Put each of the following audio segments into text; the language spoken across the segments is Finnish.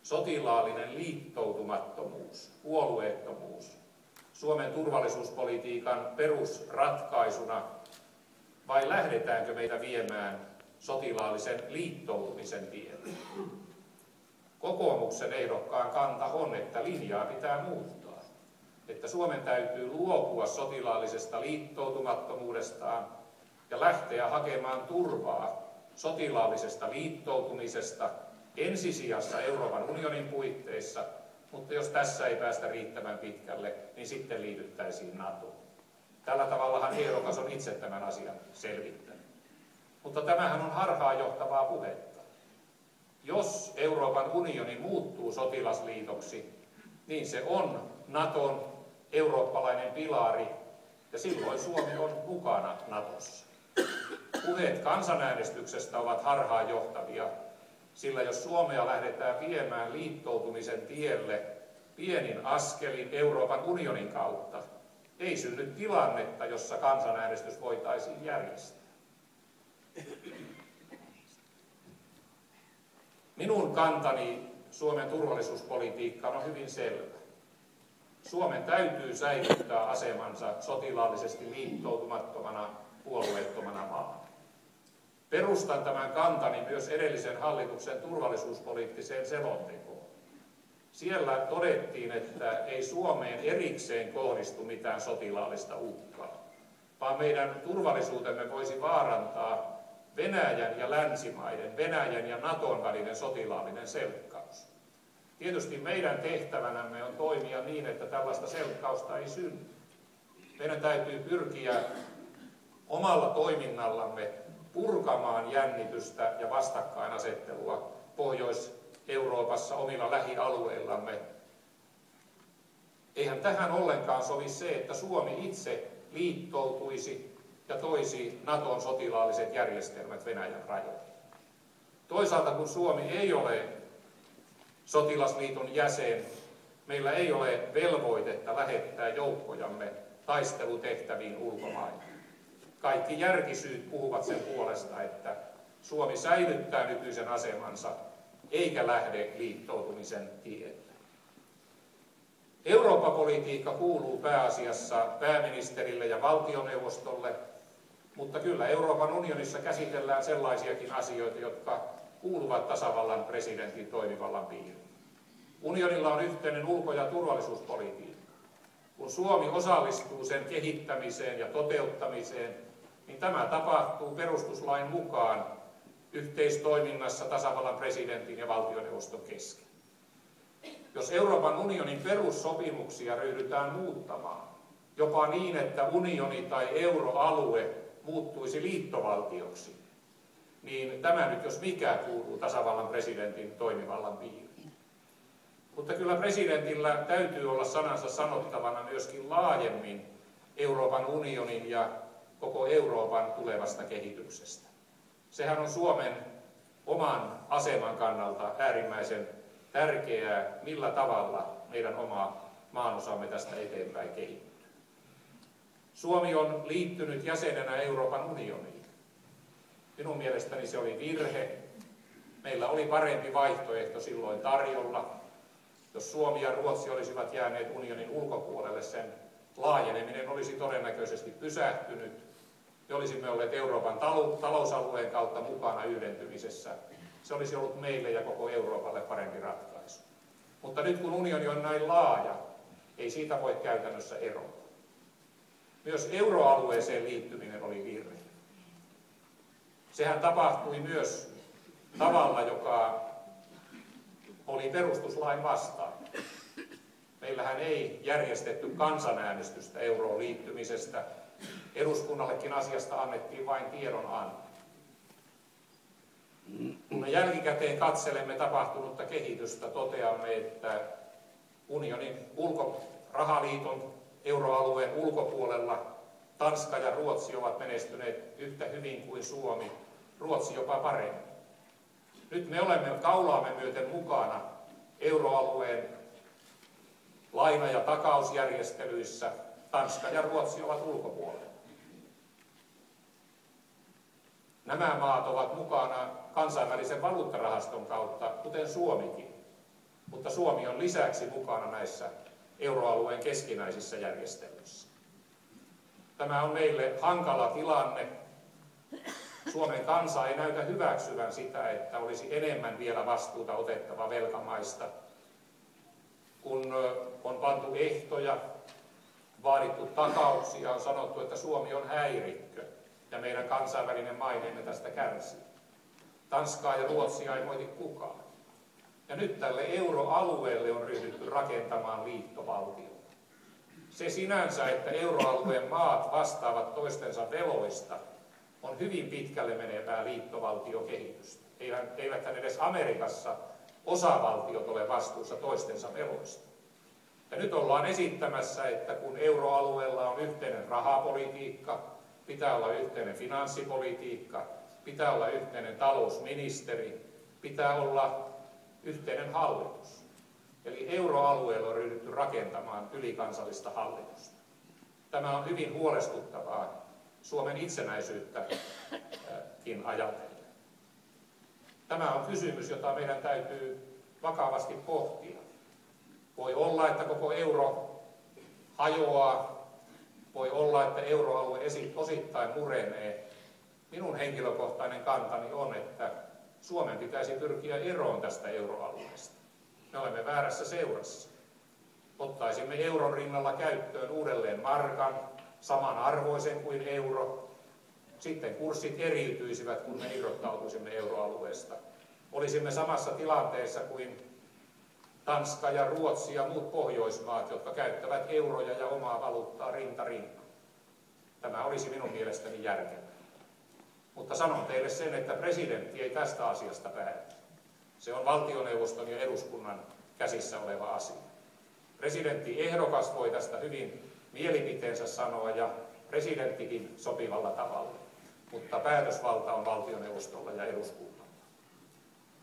sotilaallinen liittoutumattomuus, puolueettomuus Suomen turvallisuuspolitiikan perusratkaisuna, vai lähdetäänkö meitä viemään sotilaallisen liittoutumisen tielle? Kokoomuksen ehdokkaan kanta on, että linjaa pitää muuttaa, että Suomen täytyy luopua sotilaallisesta liittoutumattomuudestaan ja lähteä hakemaan turvaa sotilaallisesta liittoutumisesta ensisijassa Euroopan unionin puitteissa, mutta jos tässä ei päästä riittävän pitkälle, niin sitten liityttäisiin NATOon. Tällä tavallahan ehdokas on itse tämän asian selvittänyt. Mutta tämähän on harhaanjohtavaa puhetta. Jos Euroopan unioni muuttuu sotilasliitoksi, niin se on NATOn eurooppalainen pilari, ja silloin Suomi on mukana NATOssa. Puheet kansanäänestyksestä ovat harhaanjohtavia, sillä jos Suomea lähdetään viemään liittoutumisen tielle pienin askelin Euroopan unionin kautta, ei synny tilannetta, jossa kansanäänestys voitaisiin järjestää. Minun kantani Suomen turvallisuuspolitiikkaan on hyvin selvä. Suomen täytyy säilyttää asemansa sotilaallisesti liittoutumattomana, puolueettomana maana. Perustan tämän kantani myös edellisen hallituksen turvallisuuspoliittiseen selontekoon. Siellä todettiin, että ei Suomeen erikseen kohdistu mitään sotilaallista uhkaa, vaan meidän turvallisuutemme voisi vaarantaa Venäjän ja länsimaiden, Venäjän ja NATOn välinen sotilaallinen selkkaus. Tietysti meidän tehtävänämme on toimia niin, että tällaista selkkausta ei synny. Meidän täytyy pyrkiä omalla toiminnallamme purkamaan jännitystä ja vastakkainasettelua Pohjois-Euroopassa omilla lähialueillamme. Eihän tähän ollenkaan sovi se, että Suomi itse liittoutuisi ja toisi NATOn sotilaalliset järjestelmät Venäjän rajoille. Toisaalta kun Suomi ei ole sotilasliiton jäsen, meillä ei ole velvoitetta lähettää joukkojamme taistelutehtäviin ulkomaille. Kaikki järkisyyt puhuvat sen puolesta, että Suomi säilyttää nykyisen asemansa eikä lähde liittoutumisen tielle. Eurooppa-politiikka kuuluu pääasiassa pääministerille ja valtioneuvostolle, mutta kyllä Euroopan unionissa käsitellään sellaisiakin asioita, jotka kuuluvat tasavallan presidentin toimivallan piiriin. Unionilla on yhteinen ulko- ja turvallisuuspolitiikka. Kun Suomi osallistuu sen kehittämiseen ja toteuttamiseen, niin tämä tapahtuu perustuslain mukaan yhteistoiminnassa tasavallan presidentin ja valtioneuvoston kesken. Jos Euroopan unionin perussopimuksia ryhdytään muuttamaan, jopa niin, että unioni tai euroalue muuttuisi liittovaltioksi, niin tämä nyt jos mikä kuuluu tasavallan presidentin toimivallan piiriin. Mutta kyllä presidentillä täytyy olla sanansa sanottavana myöskin laajemmin Euroopan unionin ja koko Euroopan tulevasta kehityksestä. Sehän on Suomen oman aseman kannalta äärimmäisen tärkeää, millä tavalla meidän oma maanosamme tästä eteenpäin kehittyy. Suomi on liittynyt jäsenenä Euroopan unioniin. Minun mielestäni se oli virhe. Meillä oli parempi vaihtoehto silloin tarjolla. Jos Suomi ja Ruotsi olisivat jääneet unionin ulkopuolelle, sen laajeneminen olisi todennäköisesti pysähtynyt. Me olisimme olleet Euroopan talousalueen kautta mukana yhdentymisessä. Se olisi ollut meille ja koko Euroopalle parempi ratkaisu. Mutta nyt kun unioni on näin laaja, ei siitä voi käytännössä erota. Myös euroalueeseen liittyminen oli virhe. Sehän tapahtui myös tavalla, joka oli perustuslain vastainen. Meillähän ei järjestetty kansanäänestystä euroon liittymisestä. Eduskunnallekin asiasta annettiin vain tiedonanto. Kun me jälkikäteen katselemme tapahtunutta kehitystä, toteamme, että unionin rahaliiton euroalueen ulkopuolella Tanska ja Ruotsi ovat menestyneet yhtä hyvin kuin Suomi, Ruotsi jopa paremmin. Nyt me olemme kaulaamme myöten mukana euroalueen laina- ja takausjärjestelyissä. Tanska ja Ruotsi ovat ulkopuolella. Nämä maat ovat mukana kansainvälisen valuuttarahaston kautta, kuten Suomikin. mutta Suomi on lisäksi mukana näissä euroalueen keskinäisissä järjestelyissä. Tämä on meille hankala tilanne. Suomen kansa ei näytä hyväksyvän sitä, että olisi enemmän vielä vastuuta otettava velkamaista, kun on pantu ehtoja, vaadittu takauksia, on sanottu, että Suomi on häirikkö ja meidän kansainvälinen maineemme tästä kärsii. Tanskaa ja Ruotsia ei moiti kukaan. Ja nyt tälle euroalueelle on ryhdytty rakentamaan liittovaltiota. Se sinänsä, että euroalueen maat vastaavat toistensa veloista, on hyvin pitkälle menevää liittovaltiokehitystä. Eiväthän edes Amerikassa osavaltiot ole vastuussa toistensa veloista. Ja nyt ollaan esittämässä, että kun euroalueella on yhteinen rahapolitiikka, pitää olla yhteinen finanssipolitiikka, pitää olla yhteinen talousministeri, pitää olla yhteinen hallitus. Eli euroalueella on ryhdytty rakentamaan ylikansallista hallitusta. Tämä on hyvin huolestuttavaa Suomen itsenäisyyttäkin ajatellen. Tämä on kysymys, jota meidän täytyy vakavasti pohtia. Voi olla, että koko euro hajoaa. Voi olla, että euroalue osittain murenee. Minun henkilökohtainen kantani on, että Suomen pitäisi pyrkiä eroon tästä euroalueesta. Me olemme väärässä seurassa. Ottaisimme euron rinnalla käyttöön uudelleen markan, samanarvoisen kuin euro. Sitten kurssit eriytyisivät, kun me irrottautuisimme euroalueesta. Olisimme samassa tilanteessa kuin Tanska ja Ruotsi ja muut Pohjoismaat, jotka käyttävät euroja ja omaa valuuttaa rinta rinnan. Tämä olisi minun mielestäni järkevää. Mutta sanon teille sen, että presidentti ei tästä asiasta päätä. Se on valtioneuvoston ja eduskunnan käsissä oleva asia. Presidentti ehdokas voi tästä hyvin mielipiteensä sanoa ja presidenttikin sopivalla tavalla, mutta päätösvalta on valtioneuvostolla ja eduskunnalla.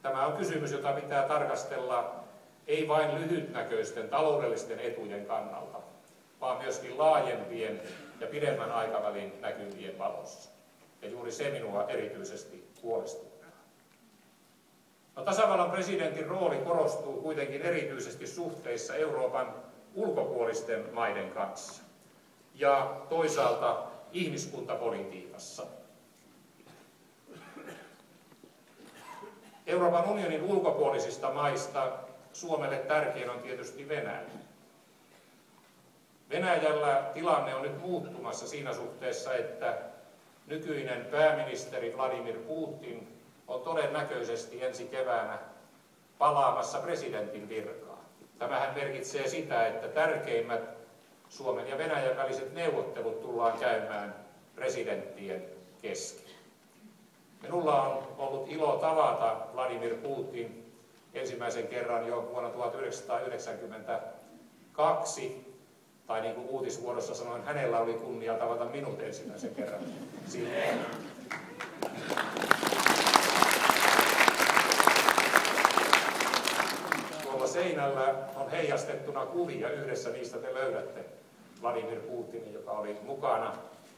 Tämä on kysymys, jota pitää tarkastella ei vain lyhytnäköisten taloudellisten etujen kannalta, vaan myöskin laajempien ja pidemmän aikavälin näkymien valossa. Ja juuri se minua erityisesti huolestuttaa. No, tasavallan presidentin rooli korostuu kuitenkin erityisesti suhteissa Euroopan ulkopuolisten maiden kanssa ja toisaalta ihmiskuntapolitiikassa. Euroopan unionin ulkopuolisista maista Suomelle tärkein on tietysti Venäjä. Venäjällä tilanne on nyt muuttumassa siinä suhteessa, että nykyinen pääministeri Vladimir Putin on todennäköisesti ensi keväänä palaamassa presidentin virkaan. Tämähän merkitsee sitä, että tärkeimmät Suomen ja Venäjän väliset neuvottelut tullaan käymään presidenttien kesken. Minulla on ollut ilo tavata Vladimir Putin ensimmäisen kerran jo vuonna 1992, tai niin kuin uutisvuodossa sanoin, hänellä oli kunnia tavata minut ensimmäisen kerran silloin. Tuolla seinällä on heijastettuna kuvia, yhdessä niistä te löydätte Vladimir Putinin, joka oli mukana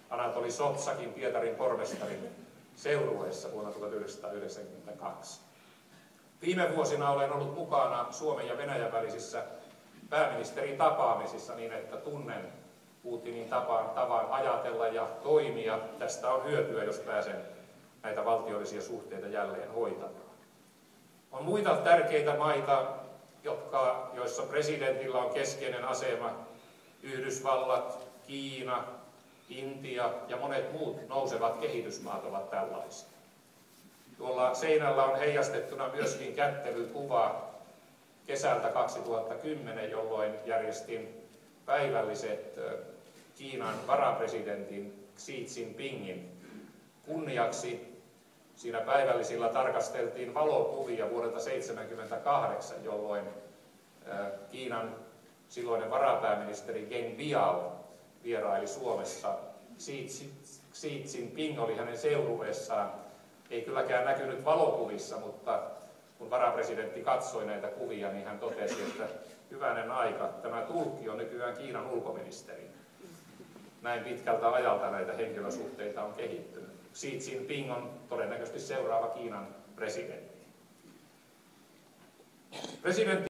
Anatoli Sobzsakin, Pietarin pormestarin seurueessa vuonna 1992. Viime vuosina olen ollut mukana Suomen ja Venäjän välisissä pääministeritapaamisissa niin, että tunnen Putinin tavan ajatella ja toimia. Tästä on hyötyä, jos pääsen näitä valtiollisia suhteita jälleen hoitamaan. On muita tärkeitä maita, joissa presidentillä on keskeinen asema. Yhdysvallat, Kiina, Intia ja monet muut nousevat kehitysmaat ovat tällaisia. Tuolla seinällä on heijastettuna myöskin kättelykuva kesältä 2010, jolloin järjestin päivälliset Kiinan varapresidentin Xi Jinpingin kunniaksi. Siinä päivällisillä tarkasteltiin valokuvia vuodelta 1978, jolloin Kiinan silloinen varapääministeri Geng Biao vieraili Suomessa. Xi Jinping oli hänen seurueessaan. Ei kylläkään näkynyt valokuvissa, mutta kun varapresidentti katsoi näitä kuvia, niin hän totesi, että hyvänen aika, tämä tulkki on nykyään Kiinan ulkoministeri. Näin pitkältä ajalta näitä henkilösuhteita on kehittynyt. Xi Jinping on todennäköisesti seuraava Kiinan presidentti.